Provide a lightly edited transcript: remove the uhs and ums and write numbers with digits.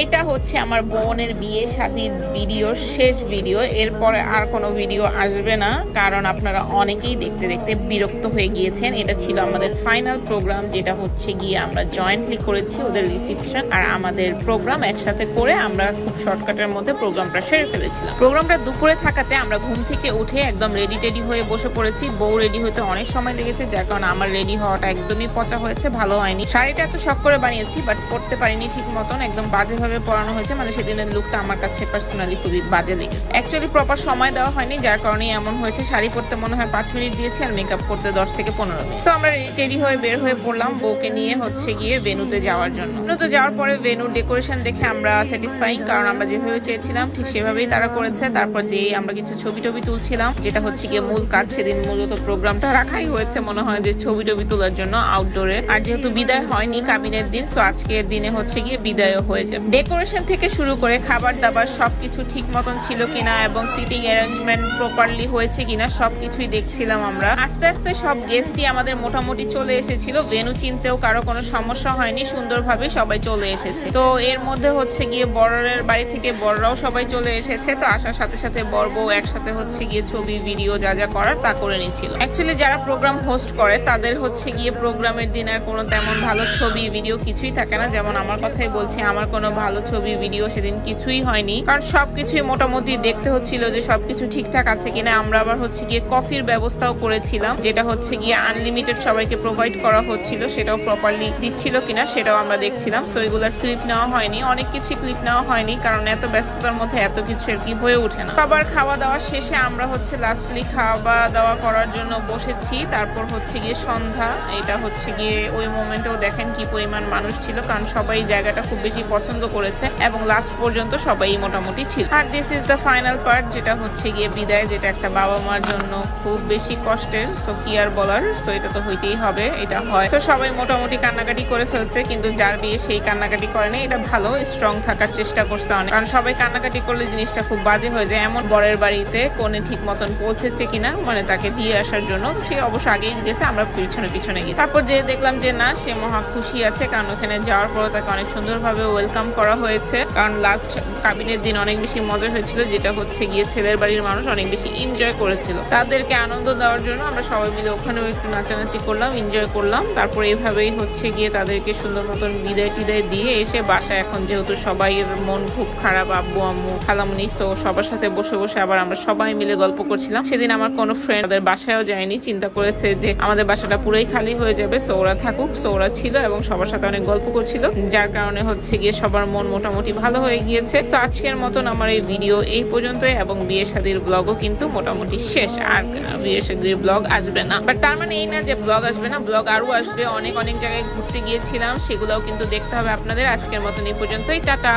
এটা হচ্ছে আমার বোনের বিয়ে শাদীর ভিডিওর শেষ ভিডিও। এরপরে আর কোনো ভিডিও আসবে না, কারণ আপনারা অনেকেই দেখতে দেখতে বিরক্ত হয়ে গিয়েছেন। এটা ছিল আমাদের ফাইনাল প্রোগ্রাম, যেটা হচ্ছে গিয়ে আমরা জয়েন্টলি করেছি ওদের রিসেপশন আর আমাদের প্রোগ্রাম একসাথে করে আমরা খুব শর্টকাটের মধ্যে প্রোগ্রামটা সেরে ফেলেছিলাম। প্রোগ্রামটা দুপুরে থাকাতে আমরা ঘুম থেকে উঠে একদম রেডি টেডি হয়ে বসে পড়েছি। বউ রেডি হতে অনেক সময় লেগেছে, যার কারণে আমার রেডি হওয়াটা একদমই পচা হয়েছে, ভালো হয়নি। শাড়িটা এত শখ করে বানিয়েছি বাট পরতে পারিনি ঠিক মতন, একদম বাজেভাবে পরানো হয়েছে। মানে সেদিনের লুকটা আমার কাছে পার্সোনালি খুবই বাজে লেগেছে। অ্যাকচুয়ালি প্রপার সময় দেওয়া হয়নি, যার কারণে এমন হয়েছে। শাড়ি পরতে মনে হয় 5 মিনিট দিয়েছি আর মেকআপ করতে 10 থেকে 15 মিনিট। সো আমরা রেডি টেডি হয়ে বের হয়ে পড়লাম বউকে নিয়ে হচ্ছে গিয়ে ভেন্যুতে যাওয়ার জন্য। ভেন্যুতে যাওয়ার পরে ভেন্যুর ডেকোরেশন দেখে আমরা স্যাটিসফাইং, কারণ আমরা যেভাবে চেয়েছিলাম ঠিক সেভাবেই তারা করেছে। তারপর যে আমরা কিছু ছবি টবি তুলছিলাম, যেটা হচ্ছে গিয়ে মূল কাজ। সেদিন মূলত প্রোগ্রামটা রাখাই হয়েছে মনে হয় যে ছবি টবি তোলার জন্য আউটডোরে। আর যেহেতু বিদায় হয়নি কাবিনের দিন, সো আজকের দিনে হচ্ছে গিয়ে বিদায়ও হয়ে যাবে। ডেকোরেশন থেকে শুরু করে খাবার দাবার সবকিছু ঠিক মতন ছিল কিনা এবং সিটিং অ্যারেঞ্জমেন্ট প্রপারলি হয়েছে কিনা সবকিছুই দেখছিলাম আমরা। আস্তে আস্তে সব গেস্টই আমাদের মোটামুটি চলে এসেছিল। ভেন্যু চিনতেও কারো কোনো সমস্যা হয়নি, সুন্দরভাবে সবাই চলে এসেছে। তো এর মধ্যে হচ্ছে গিয়ে বরের বাড়ি থেকে বড়রাও সবাই চলে এসেছে। তো আসার সাথে সাথে বর বউ একসাথে হচ্ছে গিয়ে ছবি ভিডিও যা যা করার তা করে নিচ্ছিল। অ্যাকচুয়ালি যারা প্রোগ্রাম হোস্ট করে তাদের হচ্ছে গিয়ে প্রোগ্রামের দিন আর কোনো তেমন ভালো ছবি ভিডিও কিছুই থাকে না। যেমন আমার কথাই বলছি, আমার কোনো ভালো ছবি ভিডিও সেদিন কিছুই হয়নি, কারণ সবকিছুই মোটামুটি দেখতে হচ্ছিল যে সবকিছু ঠিকঠাক আছে কিনা। আমরা আবার হচ্ছে গিয়ে কফির ব্যবস্থাও করেছিলাম, যেটা হচ্ছে গিয়ে আনলিমিটেড সবাইকে প্রোভাইড করা হচ্ছিল, সেটাও প্রপারলি দিচ্ছিল কিনা সেটাও আমরা দেখছিলাম। সো এগুলোর ক্লিপ নেওয়া হয়নি, অনেক কিছু ক্লিপ নেওয়া হয়নি, কারণ এত ব্যস্ততার মধ্যে এত কিছু আর কি হয়ে ওঠে না। সবার খাওয়া দাওয়া শেষে আমরা হচ্ছে লাস্টলি খাওয়া দাওয়া করার জন্য বসেছি। তারপর হচ্ছে গিয়ে সন্ধ্যা, এটা হচ্ছে গিয়ে ওই মোমেন্টেও দেখেন কি পরিমাণ মানুষ ছিল, কারণ সবাই জায়গাটা খুব বেশি পছন্দ করেছে এবং লাস্ট পর্যন্ত সবাই মোটামুটি ছিল। আর this is the final part, যেটা হচ্ছে গিয়ে বিদায়, যেটা একটা বাবা মার জন্য খুব বেশি কষ্টের। সো কি আর বলার, সো এটা তো হইতেই হবে, এটা হয়। তো সবাই মোটামুটি কান্নাকাটি করে ফেলছে, কিন্তু যার বিয়ে সেই কান্নাকাটি করে না। এটা ভালো, স্ট্রং থাকার চেষ্টা করছে অনেক, কারণ সবাই কান্নাকাটি করলে জিনিসটা খুব বাজে হয়ে যায়। এমন বরের বাড়িতে কোনে ঠিক মতন পৌঁছেছে কিনা, মানে তাকে দিয়ে আসার জন্য সে অবশ্য আগেই গেছে, আমরা পিছনে পিছনে গেছি। তারপর যে দেখলাম যে না, সে মহা খুশি আছে, কারণ ওখানে যাওয়ার পর তাকে অনেক সুন্দরভাবে ওয়েলকাম করা হয়েছে। কারণ লাস্ট কাবিনের দিন অনেক বেশি মজা হয়েছিল, যেটা হচ্ছে গিয়ে ছেলের বাড়ির মানুষ অনেক বেশি এনজয় করেছিল। তাদেরকে আনন্দ দেওয়ার জন্য আমরা সবাই মিলে ওখানেও একটু নাচানাচি করলাম, এনজয় করলাম। তারপর এইভাবেই হচ্ছে গিয়ে তাদেরকে সুন্দর মতন বিদায় টিদায় দিয়ে এসে বাসায়, এখন যেহেতু সবাইয়ের মন খুব খারাপ, আব্বু আম্মু খালামুনি, সো সবার সাথে বসে বসে আবার আমরা সবাই মিলে গল্প করছিলাম। সেদিন আমার কোনো ফ্রেন্ড তাদের বাসায়ও যায়নি, চিন্তা করেছে যে আমাদের বাসাটা পুরোই খালি হয়ে যাবে, সো ওরা থাকুক। সো ওরা ছিল এবং সবার সাথে অনেক গল্প করছিল, যার কারণে হচ্ছে গিয়ে সবার মন মোটামুটি ভালো হয়ে গিয়েছে। সো আজকের মতন আমার এই ভিডিও এই পর্যন্তই, এবং বিয়ে শাদীর ব্লগও কিন্তু মোটামুটি শেষ। আর বিয়ে শাদীর ব্লগ আসবে না, বাট তার মানে এই না যে ব্লগ আসবে না, ব্লগ আরো আসবে। অনেক অনেক জায়গায় ঘুরতে গিয়েছিলাম, সেগুলোও কিন্তু দেখতে হবে আপনাদের। আজকের মতন এই পর্যন্তই, টাটা।